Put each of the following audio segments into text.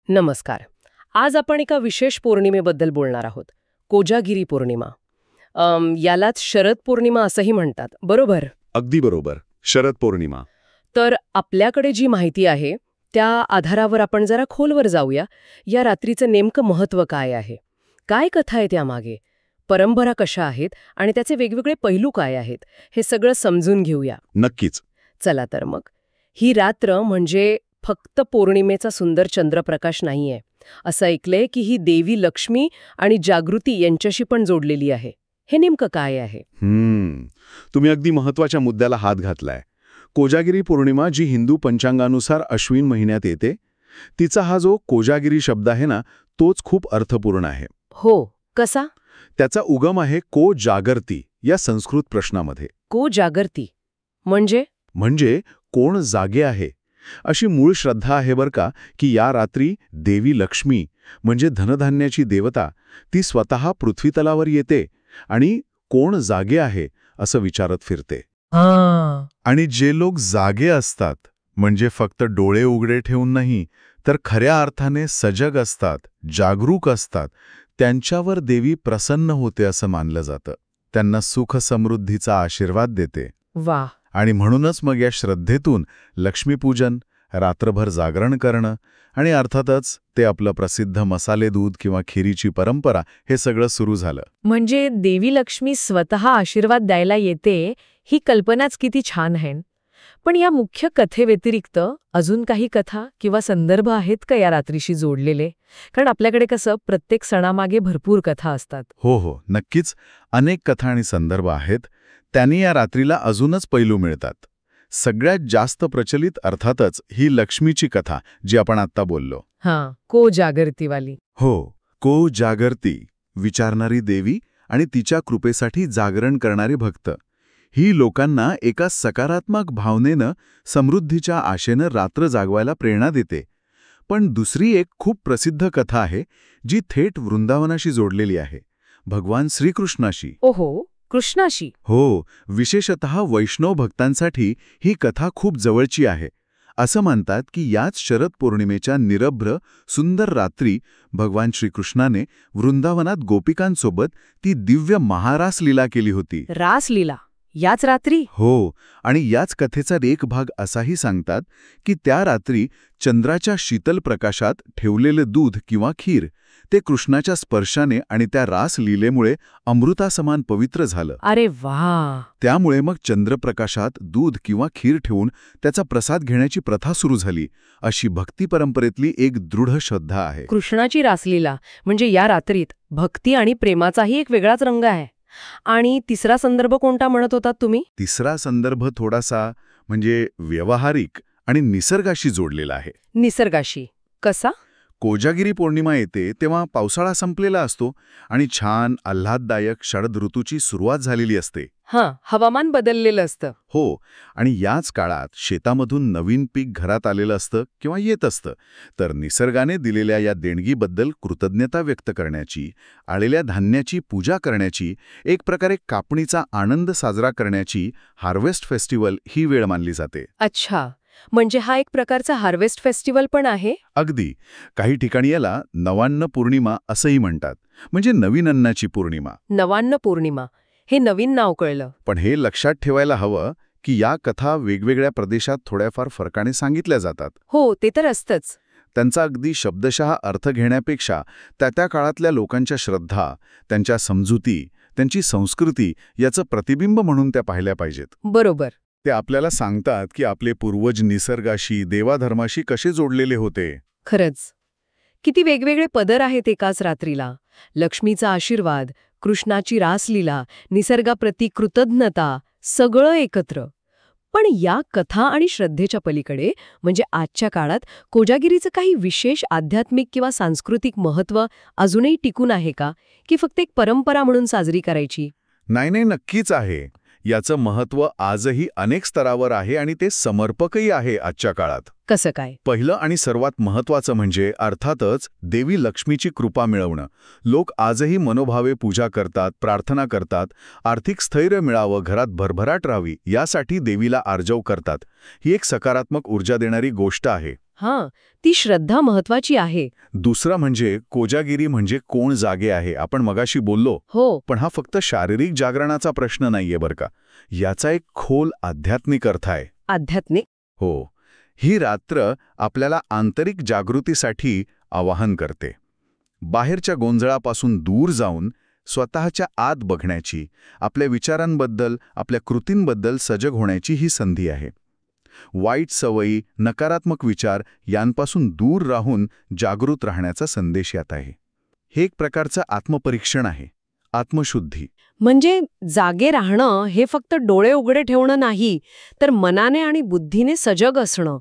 नमस्कार. आज आपण एका विशेष पौर्णिमेबद्दल बोलणार आहोत. कोजागिरी पौर्णिमा. यालाच शरद पौर्णिमा असंही म्हणतात, बरोबर? अगदी बरोबर. शरद पौर्णिमा. तर आपल्याकडे जी माहिती आहे त्या आधारावर आपण जरा खोलवर जाऊया. या रात्रीचं नेमकं महत्त्व काय आहे? काय कथा आहे त्यामागे? परंपरा कशा आहेत आणि त्याचे वेगवेगळे पैलू काय आहेत? हे सगळं समजून घेऊया. नक्कीच. चला तर मग. ही रात्र म्हणजे फक्त पौर्णिमेचा सुंदर चंद्रप्रकाश नाहीये. असं ऐकलंय की ही देवी लक्ष्मी आणि जागृती यांच्याशी पण जोडलेली आहे. हे नेमकं काय आहे? तुम्ही अगदी महत्वाच्या मुद्द्याला हात घातलाय. कोजागिरी पौर्णिमा जी हिंदू पंचांगानुसार अश्विन महिन्यात येते, तिचा हा जो कोजागिरी शब्द आहे ना, तोच खूप अर्थपूर्ण आहे. हो, कसा? त्याचा उगम आहे को जागर्ती या संस्कृत प्रश्नामध्ये. को जागर्ती म्हणजे कोण जागे आहे, अशी मूळ श्रद्धा आहे बरं का, की या रात्री देवी लक्ष्मी म्हणजे धनधान्याची देवता ती स्वतः पृथ्वीतलावर येते आणि कोण जागे आहे असं विचारत फिरते. आणि जे लोक जागे असतात म्हणजे फक्त डोळे उघडे ठेवून नाही, तर खऱ्या अर्थाने सजग असतात, जागरूक असतात, त्यांच्यावर देवी प्रसन्न होते असं मानलं जातं. त्यांना सुख समृद्धीचा आशीर्वाद देते. वा. आणि म्हणूनच मग या श्रद्धेतून लक्ष्मीपूजन, रात्रभर जागरण करणं आणि अर्थातच ते आपलं प्रसिद्ध मसाले दूध किंवा खिरीची परंपरा हे सगळं सुरू झालं. म्हणजे देवी लक्ष्मी स्वतः आशीर्वाद द्यायला येते ही कल्पनाच किती छान आहे. पण या मुख्य कथेव्यतिरिक्त अजून काही कथा किंवा संदर्भ आहेत का या रात्रीशी जोडलेले? कारण आपल्याकडे कसं प्रत्येक सणामागे भरपूर कथा असतात. हो, नक्कीच अनेक कथा आणि संदर्भ आहेत. त्यांनी या रात्रीला अजूनच पैलू मिळतात. सगळ्यात जास्त प्रचलित अर्थातच ही लक्ष्मीची कथा जी आपण आत्ता बोललो. को जागरतीवाली. हो, को जागरती, विचारणारी देवी आणि तिच्या कृपेसाठी जागरण करणारे भक्त. ही लोकांना एका सकारात्मक भावनेनं, समृद्धीच्या आशेनं रात्र जागवायला प्रेरणा देते. पण दुसरी एक खूप प्रसिद्ध कथा आहे जी थेट वृंदावनाशी जोडलेली आहे, भगवान श्रीकृष्णाशी. ओहो, कृष्णाशी. हो, विशेषतः वैष्णव भक्तांसाठी ही कथा खूप जवळची आहे. असं म्हणतात की याच शरद पौर्णिमेच्या निरभ्र सुंदर रात्री भगवान श्रीकृष्णाने वृंदावनात गोपिकांसोबत ती दिव्य महारास लीला केली होती. रासलीला याच रात्री? हो, आणि याच कथेचा एक भाग असाही सांगतात की त्या रात्री चंद्राच्या शीतल प्रकाशात ठेवलेले दूध किंवा खीर ते कृष्णाच्या स्पर्शाने आणि त्या रास लीलेमुळे अमृतासमान पवित्र झालं. अरे वा. त्यामुळे मग चंद्रप्रकाशात दूध किंवा खीर ठेवून त्याचा प्रसाद घेण्याची प्रथा सुरू झाली. अशी भक्ती परंपरेतली एक दृढ श्रद्धा आहे. कृष्णाची रासलीला म्हणजे या रात्रीत भक्ती आणि प्रेमाचाही एक वेगळाच रंग आहे. आणि तिसरा संदर्भ कोणता म्हणत होतात तुम्ही? तिसरा संदर्भ थोडासा म्हणजे व्यावहारिक आणि निसर्गाशी जोडलेला आहे. निसर्गाशी कसा? कोजागिरी पौर्णिमा येते तेव्हा पावसाळा संपलेला असतो आणि छान आल्हाददायक शरद ऋतूची सुरुवात झालेली असते. हवामान बदललेलं असतं. हो, आणि याच काळात शेतामधून नवीन पीक घरात आलेलं असतं किंवा येत असतं. तर निसर्गाने दिलेल्या या देणगीबद्दल कृतज्ञता व्यक्त करण्याची, आलेल्या धान्याची पूजा करण्याची, एक प्रकारे कापणीचा आनंद साजरा करण्याची हार्वेस्ट फेस्टिवल ही वेळ मानली जाते. अच्छा, म्हणजे हा एक प्रकारचा हार्वेस्ट फेस्टिवल पण आहे? अगदी. काही ठिकाणी याला नवान्न पौर्णिमा असंही म्हणतात, म्हणजे नवीन अन्नाची पौर्णिमा. नवान्न पौर्णिमा, हे नवीन नाव कळलं. पण हे लक्षात ठेवायला हवं की या कथा वेगवेगळ्या प्रदेशात थोड्याफार फरकाने सांगितल्या जातात. हो, ते तर असतंच. त्यांचा अगदी शब्दशः अर्थ घेण्यापेक्षा त्या काळातल्या लोकांच्या श्रद्धा, त्यांच्या समजुती, त्यांची संस्कृती याचं प्रतिबिंब म्हणून त्या पाहिल्या पाहिजेत. बरोबर. ते आपल्याला सांगतात की आपले पूर्वज निसर्गाशी, देवाधर्माशी कसे जोडलेले होते. खरंच. किती वेगवेगळे पदर आहेत एकाच रात्रीला. लक्ष्मीचा आशीर्वाद, कृष्णाची रासलीला, निसर्गाप्रती कृतज्ञता, सगळं एकत्र. पण या कथा आणि श्रद्धेच्या पलीकडे म्हणजे आजच्या काळात कोजागिरीचं काही विशेष आध्यात्मिक किंवा सांस्कृतिक महत्त्व अजूनही टिकून आहे का, की फक्त एक परंपरा म्हणून साजरी करायची? नाही, नक्कीच आहे. याचं महत्त्व आजही अनेक स्तरावर आहे आणि ते समर्पकही आहे आजच्या काळात. कसं काय? पहिलं आणि सर्वात महत्त्वाचं म्हणजे अर्थातच देवी लक्ष्मीची कृपा मिळवणं. लोक आजही मनोभावे पूजा करतात, प्रार्थना करतात, आर्थिक स्थैर्य मिळावं, घरात भरभराट राहावी यासाठी देवीला आर्जव करतात. ही एक सकारात्मक ऊर्जा देणारी गोष्ट आहे. हां, ती श्रद्धा महत्वाची आहे. दुसरा म्हणजे कोजागिरी म्हणजे कोण जागे आहे. आपण मगाशी बोललो, हो, पण हा फक्त शारीरिक जागरणाचा प्रश्न नाहीये बरं का. याचा एक खोल आध्यात्मिक अर्थ आहे. आध्यात्मिक. हो, ही रात्र आपल्याला आंतरिक जागृतीसाठी आवाहन करते. बाहेरच्या गोंधळापासून दूर जाऊन स्वतःच्या आत बघण्याची, आपल्या विचारांबद्दल, आपल्या कृतींबद्दल सजग होण्याची ही संधी आहे. वाईट सवयी, नकारात्मक विचार यांपासून दूर राहून जागृत राहण्याचा संदेश यात आहे. हे एक प्रकारचं आत्मपरीक्षण आहे, आत्मशुद्धी. म्हणजे जागे राहणं हे फक्त डोळे उघडे ठेवणं नाही, तर मनाने आणि बुद्धीने सजग असणं.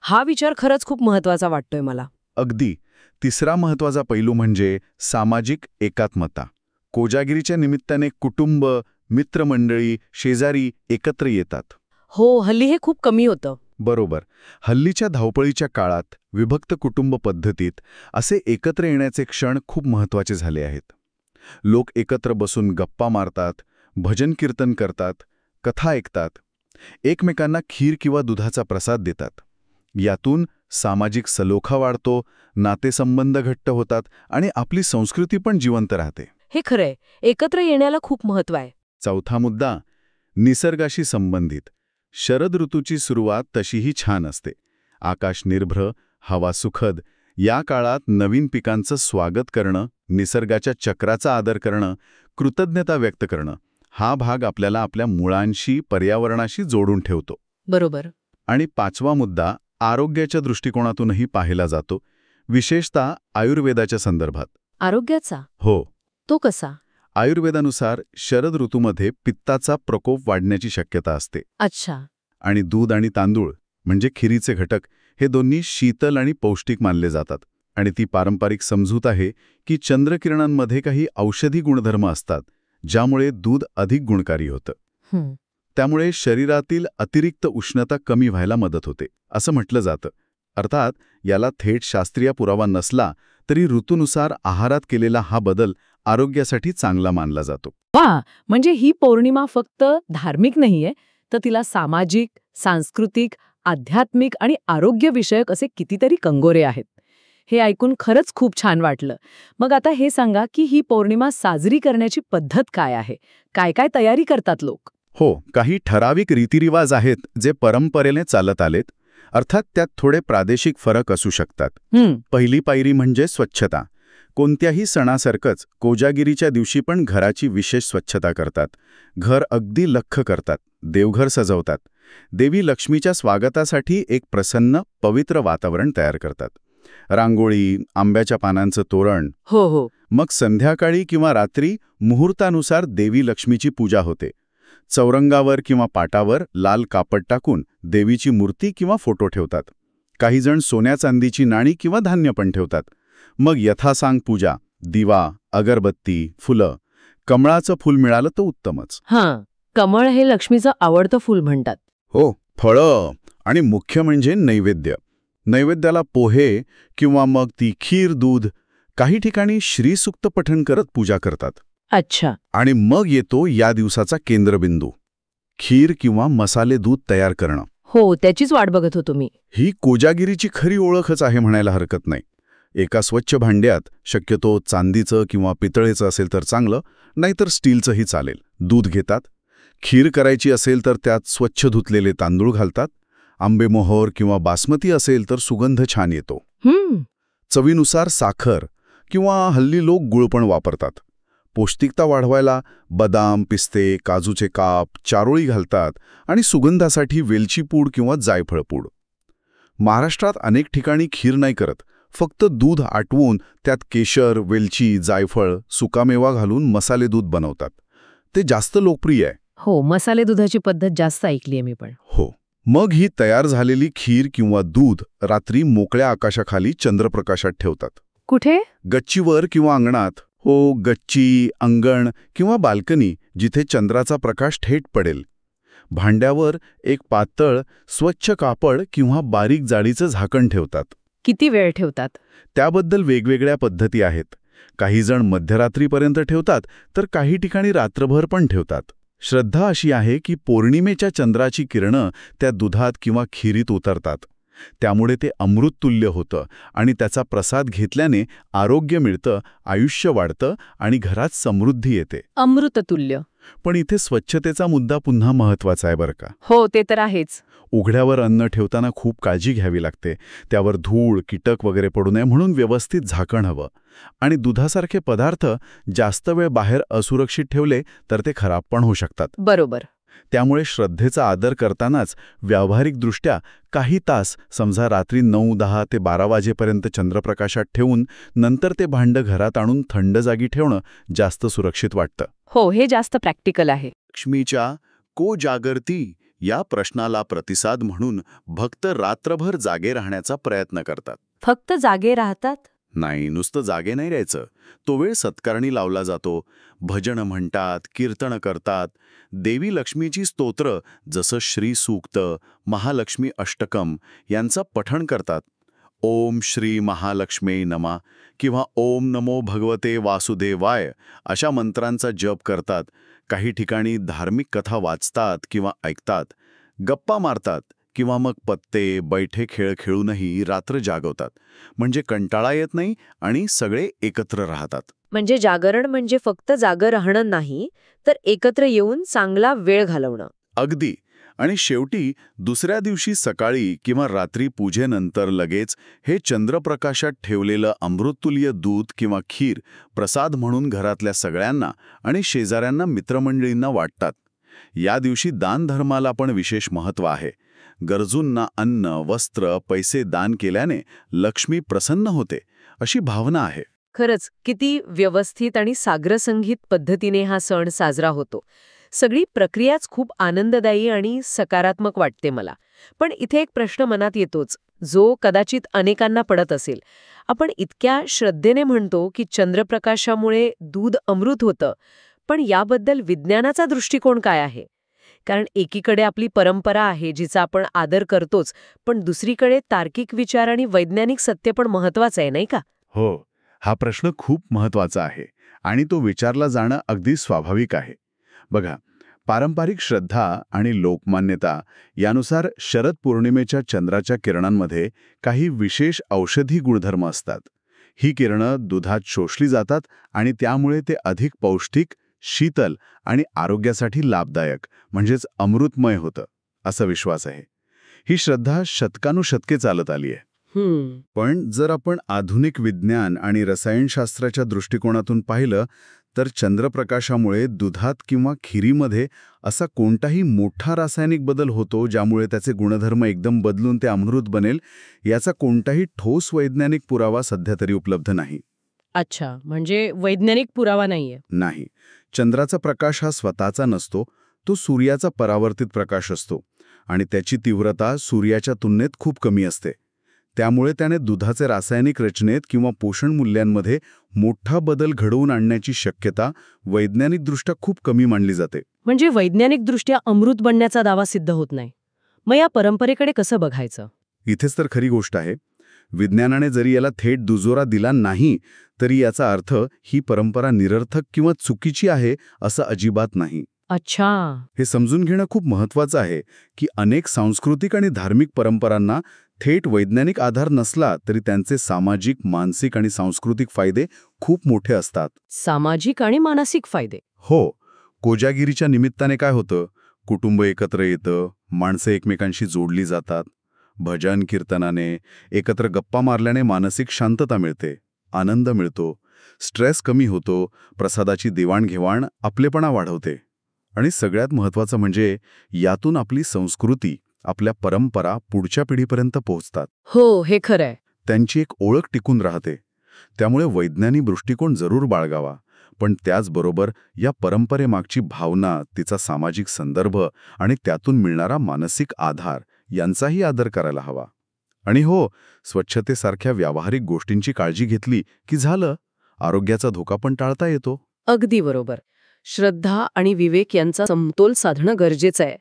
हा विचार खरंच खूप महत्वाचा वाटतोय मला. अगदी. तिसरा महत्वाचा पैलू म्हणजे सामाजिक एकात्मता. कोजागिरीच्या निमित्ताने कुटुंब, मित्रमंडळी, शेजारी एकत्र येतात. हो, हल्ली हे खूप कमी होतं. बरोबर. हल्लीच्या धावपळीच्या काळात, विभक्त कुटुंब पद्धतीत असे एकत्र येण्याचे क्षण खूप महत्वाचे झाले आहेत. लोक एकत्र बसून गप्पा मारतात, भजन कीर्तन करतात, कथा ऐकतात, एकमेकांना खीर किंवा दुधाचा प्रसाद देतात. यातून सामाजिक सलोखा वाढतो, नातेसंबंध घट्ट होतात आणि आपली संस्कृती पण जिवंत राहते. हे खरंय, एकत्र येण्याला खूप महत्व आहे. चौथा मुद्दा, निसर्गाशी संबंधित. शरद ऋतूची सुरुवात तशीही छान असते. आकाश निर्भ्र, हवा सुखद. या काळात नवीन पिकांचं स्वागत करणं, निसर्गाच्या चक्राचा आदर करणं, कृतज्ञता व्यक्त करणं, हा भाग आपल्याला आपल्या मुळांशी, पर्यावरणाशी जोडून ठेवतो. बरोबर. आणि पाचवा मुद्दा आरोग्याच्या दृष्टिकोनातूनही पाहिला जातो, विशेषतः आयुर्वेदाच्या संदर्भात. आरोग्याचा? हो. तो कसा? आयुर्वेदानुसार शरद ऋतूमध्ये पित्ताचा प्रकोप वाढण्याची शक्यता असते. अच्छा. आणि दूध आणि तांदूळ म्हणजे खिरीचे घटक हे दोन्ही शीतल आणि पौष्टिक मानले जातात. आणि ती पारंपरिक समजूत आहे की चंद्रकिरणांमध्ये काही औषधी गुणधर्म असतात, ज्यामुळे दूध अधिक गुणकारी होतं. त्यामुळे शरीरातील अतिरिक्त उष्णता कमी व्हायला मदत होते, असं म्हटलं जातं. अर्थात याला थेट शास्त्रीय पुरावा नसला तरी ऋतूनुसार आहारात केलेला हा बदल आरोग्यासाठी चांगला मानला जातो. वा, म्हणजे ही पौर्णिमा फक्त धार्मिक नाहीये, तर तिला सामाजिक, सांस्कृतिक, आध्यात्मिक आणि आरोग्यविषयक असे कितीतरी कंगोरे आहेत. हे ऐकून खरंच खूप छान वाटलं. मग आता हे सांगा की ही पौर्णिमा साजरी करण्याची पद्धत काय आहे? काय काय तयारी करतात लोक? हो, काही ठराविक रीतिरिवाज आहेत जे परंपरेने चालत आलेत. अर्थात त्यात थोडे प्रादेशिक फरक असू शकतात. पहिली पायरी म्हणजे स्वच्छता. कोणत्याही सणासारखंच कोजागिरीच्या दिवशी पण घराची विशेष स्वच्छता करतात. घर अगदी लख्ख करतात, देवघर सजवतात. देवी लक्ष्मीच्या स्वागतासाठी एक प्रसन्न, पवित्र वातावरण तयार करतात. रांगोळी, आंब्याच्या पानांचं तोरण. हो. मग संध्याकाळी किंवा रात्री मुहूर्तानुसार देवी लक्ष्मीची पूजा होते. चौरंगावर किंवा पाटावर लाल कापड टाकून देवीची मूर्ती किंवा फोटो ठेवतात. काही जण सोन्या चांदीची नाणी किंवा धान्य पण ठेवतात. मग यथासांग पूजा, दिवा, अगरबत्ती, फुलं. कमळाचं फूल मिळालं तर उत्तमच. कमळ हे लक्ष्मीचं आवडतं फूल म्हणतात. हो, फळं आणि मुख्य म्हणजे नैवेद्य. नैवेद्याला पोहे किंवा मग ती खीर, दूध. काही ठिकाणी श्रीसूक्त पठण करत पूजा करतात. अच्छा. आणि मग येतो या दिवसाचा केंद्रबिंदू, खीर किंवा मसाले दूध तयार करणं. हो, त्याचीच वाट बघत होतो मी. ही कोजागिरीची खरी ओळखच आहे म्हणायला हरकत नाही. एका स्वच्छ भांड्यात, शक्यतो चांदीचं किंवा पितळेचं असेल तर चांगलं, नाहीतर स्टीलचंही चालेल, दूध घेतात. खीर करायची असेल तर त्यात स्वच्छ धुतलेले तांदूळ घालतात. आंबेमोहोर किंवा बासमती असेल तर सुगंध छान येतो. चवीनुसार साखर किंवा हल्ली लोक गुळ पण वापरतात. पौष्टिकता वाढवायला बदाम, पिस्ते, काजूचे काप, चारोळी घालतात आणि सुगंधासाठी वेलची पूड किंवा जायफळ पूड. महाराष्ट्रात अनेक ठिकाणी खीर नाही करत, फक्त दूध आटवून त्यात केशर, वेलची, जायफळ, सुकामेवा घालून मसाले दूध बनवतात. ते जास्त लोकप्रिय आहे. हो, मसाले दुधाची पद्धत जास्त ऐकलीये मी पण. हो. मग ही तयार झालेली खीर किंवा दूध रात्री मोकळ्या आकाशाखाली चंद्रप्रकाशात ठेवतात. कुठे? गच्चीवर किंवा अंगणात. हो, गच्ची, अंगण किंवा बाल्कनी, जिथे चंद्राचा प्रकाश थेट पडेल. भांड्यावर एक पातळ, स्वच्छ कापड किंवा बारीक जाळीचं झाकण ठेवतात. किती वेळ ठेवतात? त्याबद्दल वेगवेगळ्या पद्धती आहेत. काही जण मध्यरात्रीपर्यंत ठेवतात, तर काही ठिकाणी रात्रभर पण ठेवतात. श्रद्धा अशी आहे की पौर्णिमेच्या चंद्राची किरणं त्या दुधात किंवा खिरीत उतरतात. त्यामुळे ते अमृततुल्य होतं आणि त्याचा प्रसाद घेतल्याने आरोग्य मिळतं, आयुष्य वाढतं आणि घरात समृद्धी येते. अमृततुल्य. पण इथे स्वच्छतेचा मुद्दा पुन्हा महत्वाचा आहे बरं का. हो, ते तर आहेच. उघड्यावर अन्न ठेवताना खूप काळजी घ्यावी लागते. त्यावर धूळ, कीटक वगैरे पडू नये म्हणून व्यवस्थित झाकण हवं. आणि दुधासारखे पदार्थ जास्त वेळ बाहेर असुरक्षित ठेवले तर ते खराब पण होऊ शकतात. बरोबर. त्यामुळे श्रद्धेचा आदर करतानाच व्यावहारिकदृष्ट्या काही तास, समजा रात्री 9, 10 ते 12 वाजेपर्यंत चंद्रप्रकाशात ठेवून नंतर ते भांडं घरात आणून थंड जागी ठेवणं जास्त सुरक्षित वाटतं. हो, हे जास्त प्रॅक्टिकल आहे. लक्ष्मीच्या को जागरती या प्रश्नाला प्रतिसाद म्हणून भक्त रात्रभर जागे राहण्याचा प्रयत्न करतात. फक्त जागे राहतात? नाही, नुसतं जागे नाही राहायचं. तो वेळ सत्कारणी लावला जातो. भजनं म्हणतात, कीर्तनं करतात. देवी लक्ष्मीची स्तोत्र जसं श्री सूक्त, महालक्ष्मी अष्टकम यांचं पठण करतात. ओम श्री महालक्ष्मी नमा किंवा ओम नमो भगवते वासुदेवाय अशा मंत्रांचा जप करतात. काही ठिकाणी धार्मिक कथा वाचतात किंवा ऐकतात. गप्पा मारतात किंवा मग पत्ते, बैठे खेळ खेळूनही रात्र जागवतात. म्हणजे कंटाळा येत नाही आणि सगळे एकत्र राहतात. म्हणजे जागरण म्हणजे फक्त जागं राहणं नाही, तर एकत्र येऊन चांगला वेळ घालवणं. अगदी. आणि शेवटी दुसऱ्या दिवशी सकाळी किंवा रात्री पूजेनंतर लगेच हे चंद्रप्रकाशात ठेवलेलं अमृततुल्य दूध किंवा खीर प्रसाद म्हणून घरातल्या सगळ्यांना आणि शेजाऱ्यांना, मित्रमंडळींना वाटतात. या दिवशी दानधर्माला पण विशेष महत्त्व आहे. गरजूंना अन्न, वस्त्र, पैसे दान केल्याने लक्ष्मी प्रसन्न होते, अशी भावना आहे. खरंच किती व्यवस्थित आणि साग्रसंगीत पद्धतीने हा सण साजरा होतो. सगळी प्रक्रियाच खूप आनंददायी आणि सकारात्मक वाटते मला. पण इथे एक प्रश्न मनात येतोच, जो कदाचित अनेकांना पडत असेल. आपण इतक्या श्रद्धेने म्हणतो की चंद्रप्रकाशामुळे दूध अमृत होतं, पण याबद्दल विज्ञानाचा दृष्टिकोन काय आहे? कारण एकीकडे आपली परंपरा आहे जिचा आपण आदर करतोच, पण दुसरीकडे तार्किक विचार आणि वैज्ञानिक सत्य पण महत्वाचं आहे, नाही का? हो, हा प्रश्न खूप महत्वाचा आहे आणि तो विचारला जाणं अगदी स्वाभाविक आहे. बघा, पारंपरिक श्रद्धा आणि लोकमान्यता यानुसार शरद पौर्णिमेच्या चंद्राच्या किरणांमध्ये काही विशेष औषधी गुणधर्म असतात. ही किरणं दुधात शोषली जातात आणि त्यामुळे ते अधिक पौष्टिक, शीतल आणि आरोग्यासाठी लाभदायक म्हणजेच अमृतमय होतं, असा विश्वास आहे. ही श्रद्धा शतकानुशतके चालत आली आहे. पण जर आपण आधुनिक विज्ञान आणि रसायनशास्त्राच्या दृष्टिकोनातून पाहिलं तर चंद्रप्रकाशामुळे दुधात किंवा खिरीमध्ये असा कोणताही मोठा रासायनिक बदल होतो ज्यामुळे त्याचे गुणधर्म एकदम बदलून ते अमृत बनेल, याचा कोणताही ठोस वैज्ञानिक पुरावा सध्या तरी उपलब्ध नाही. अच्छा, म्हणजे वैज्ञानिक पुरावा नाहीये. नाही. चंद्राचा प्रकाश हा स्वतःचा नसतो, तो सूर्याचा परावर्तित प्रकाश असतो आणि त्याची तीव्रता सूर्याच्या तुलनेत खूप कमी असते. त्यामुळे त्याने दुधाचे रासायनिक रचनेत किंवा पोषण मूल्यांमध्ये मोठा बदल घडवून आणण्याची शक्यता वैज्ञानिकदृष्ट्या खूप कमी मानली जाते. म्हणजे वैज्ञानिकदृष्ट्या अमृत बनण्याचा दावा सिद्ध होत नाही. मग या परंपरेकडे कसं बघायचं? इथेच तर खरी गोष्ट आहे. विज्ञानाने जरी याला थेट दुजोरा दिला नाही तरी याचा अर्थ ही परंपरा निरर्थक किंवा चुकीची आहे असं अजिबात नाही. अच्छा. हे समजून घेणं खूप महत्वाचं आहे की अनेक सांस्कृतिक आणि धार्मिक परंपरांना थेट वैज्ञानिक आधार नसला तरी त्यांचे सामाजिक, मानसिक आणि सांस्कृतिक फायदे खूप मोठे असतात. सामाजिक आणि मानसिक फायदे. हो. कोजागिरीच्या निमित्ताने काय होतं? कुटुंब एकत्र येतं, माणसं एकमेकांशी जोडली जातात. भजन कीर्तनाने, एकत्र गप्पा मारल्याने मानसिक शांतता मिळते, आनंद मिळतो, स्ट्रेस कमी होतो, प्रसादाची देवाणघेवाण आपलेपणा वाढवते. आणि सगळ्यात महत्त्वाचं म्हणजे यातून आपली संस्कृती, आपल्या परंपरा पुढच्या पिढीपर्यंत पोहोचतात. हो, हे खरंय. त्यांची एक ओळख टिकून राहते. त्यामुळे वैज्ञानिक दृष्टिकोन जरूर बाळगावा, पण त्याचबरोबर या परंपरेमागची भावना, तिचा सामाजिक संदर्भ आणि त्यातून मिळणारा मानसिक आधार यांचाही आदर करायला हवा. आणि हो, स्वच्छतेसारख्या व्यावहारिक गोष्टींची काळजी घेतली की झालं, आरोग्याचा धोका पण टाळता येतो. अगदी बरोबर. श्रद्धा आणि विवेक यांचा समतोल साधणं गरजेचं आहे.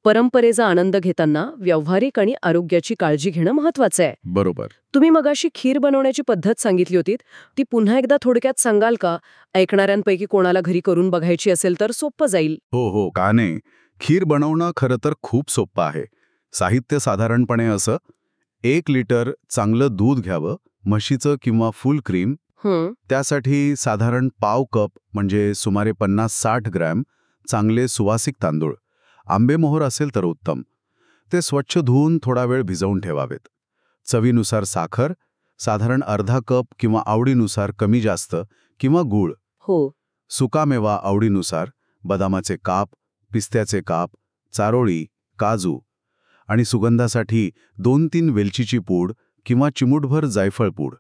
परंपरेचा आनंद घेताना व्यावहारिक आणि आरोग्याची काळजी घेणं महत्वाचं आहे. बरोबर. तुम्ही मगाशी खीर बनवण्याची पद्धत सांगितली होती, ती पुन्हा एकदा थोडक्यात सांगाल का? ऐकणाऱ्यांपैकी कोणाला घरी करून बघायची असेल तर सोपं जाईल. हो, का नाही. खीर बनवणं खरं तर खूप सोपं आहे. साहित्य साधारणपणे असं: 1 लिटर चांगलं दूध घ्यावं, म्हशीचं किंवा फुल क्रीम. त्यासाठी साधारण पाव कप म्हणजे सुमारे 50-60 ग्रॅम चांगले सुवासिक तांदूळ. आंबेमोहोर असेल तर उत्तम. ते स्वच्छ धुवून थोडा वेळ भिजवून ठेवावेत. चवीनुसार साखर, साधारण अर्धा कप किंवा आवडीनुसार कमी जास्त, किंवा गूळ. हो. सुकामेवा आवडीनुसार, बदामाचे काप, पिस्त्याचे काप, चारोळी, काजू. आणि सुगंधासाठी 2-3 वेलचीची पूड किंवा चिमूटभर जायफळ पूड.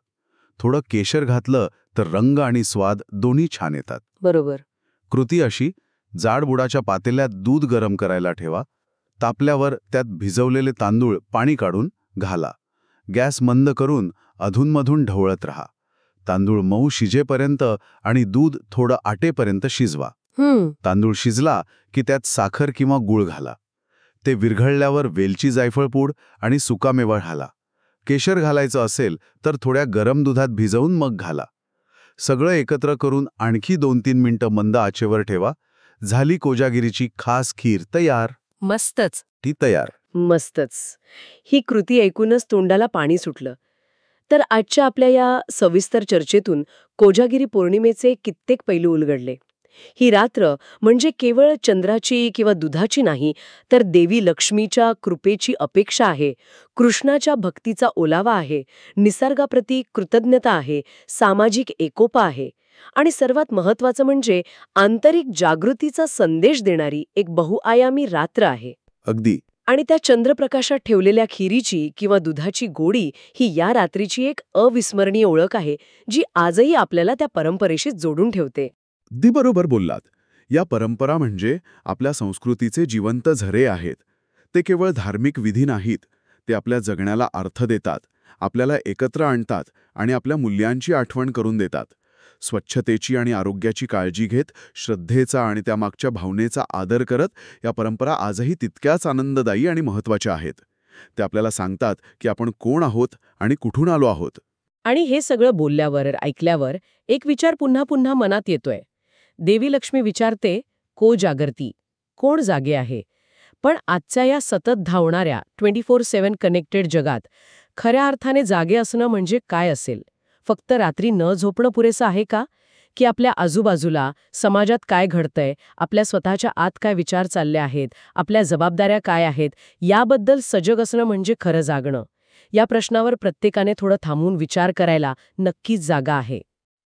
थोडं केशर घातलं तर रंग आणि स्वाद दोन्ही छान येतात. बरोबर. कृती अशी: जाड बुडाच्या पातेल्यात दूध गरम करायला ठेवा. तापल्यावर त्यात भिजवलेले तांदूळ पाणी काढून घाला. गॅस मंद करून अधूनमधून ढवळत राहा. तांदूळ मऊ शिजेपर्यंत आणि दूध थोडं आटेपर्यंत शिजवा. तांदूळ शिजला की त्यात साखर किंवा गूळ घाला. ते विरघळल्यावर वेलची, जायफळ पूड आणि सुकामेवा घाला. केशर घालायचं असेल तर थोड्या गरम दुधात भिजवून मग घाला. सगळं एकत्र करून आणखी 2-3 मिनिटं मंद आचेवर ठेवा. झाली कोजागिरीची खास खीर तयार. मस्तच. ती तयार. मस्तच. ही कृती ऐकूनच तोंडाला पाणी सुटलं. तर आजच्या आपल्या या सविस्तर चर्चेतून कोजागिरी पौर्णिमेचे कित्येक पैलू उलगडले. ही रात्र म्हणजे केवळ चंद्राची किंवा दुधाची नाही, तर देवी लक्ष्मीच्या कृपेची अपेक्षा आहे, कृष्णाच्या भक्तीचा ओलावा आहे, निसर्गाप्रती कृतज्ञता आहे, सामाजिक एकोपा आहे आणि सर्वात महत्त्वाचं म्हणजे आंतरिक जागृतीचा संदेश देणारी एक बहुआयामी रात्र आहे. अगदी. आणि त्या चंद्रप्रकाशात ठेवलेल्या खिरीची किंवा दुधाची गोडी ही या रात्रीची एक अविस्मरणीय ओळख आहे, जी आजही आपल्याला त्या परंपरेशी जोडून ठेवते. अगदी बरोबर बोललात. या परंपरा म्हणजे आपल्या संस्कृतीचे जिवंत झरे आहेत. ते केवळ धार्मिक विधी नाहीत. ते आपल्या जगण्याला अर्थ देतात, आपल्याला एकत्र आणतात आणि आपल्या मूल्यांची आठवण करून देतात. स्वच्छतेची आणि आरोग्याची काळजी घेत, श्रद्धेचा आणि त्यामागच्या भावनेचा आदर करत या परंपरा आजही तितक्याच आनंददायी आणि महत्त्वाच्या आहेत. ते आपल्याला सांगतात की आपण कोण आहोत आणि कुठून आलो आहोत. आणि हे सगळं बोलल्यावर, ऐकल्यावर एक विचार पुन्हा पुन्हा मनात येतोय. देवी लक्ष्मी विचारते, को जागर्ती, कोण जागे आहे? पण आजच्या या सतत धावणाऱ्या 24/7 कनेक्टेड जगात खऱ्या अर्थाने जागे असणं म्हणजे काय असेल? फक्त रात्री न झोपणं पुरेसं आहे का? की आपल्या आजूबाजूला, समाजात काय घडतंय, आपल्या स्वतःच्या आत काय विचार चालले आहेत, आपल्या जबाबदाऱ्या काय आहेत, याबद्दल सजग असणं म्हणजे खरं जागणं? या प्रश्नावर प्रत्येकाने थोडं थांबून विचार करायला नक्कीच जागा आहे.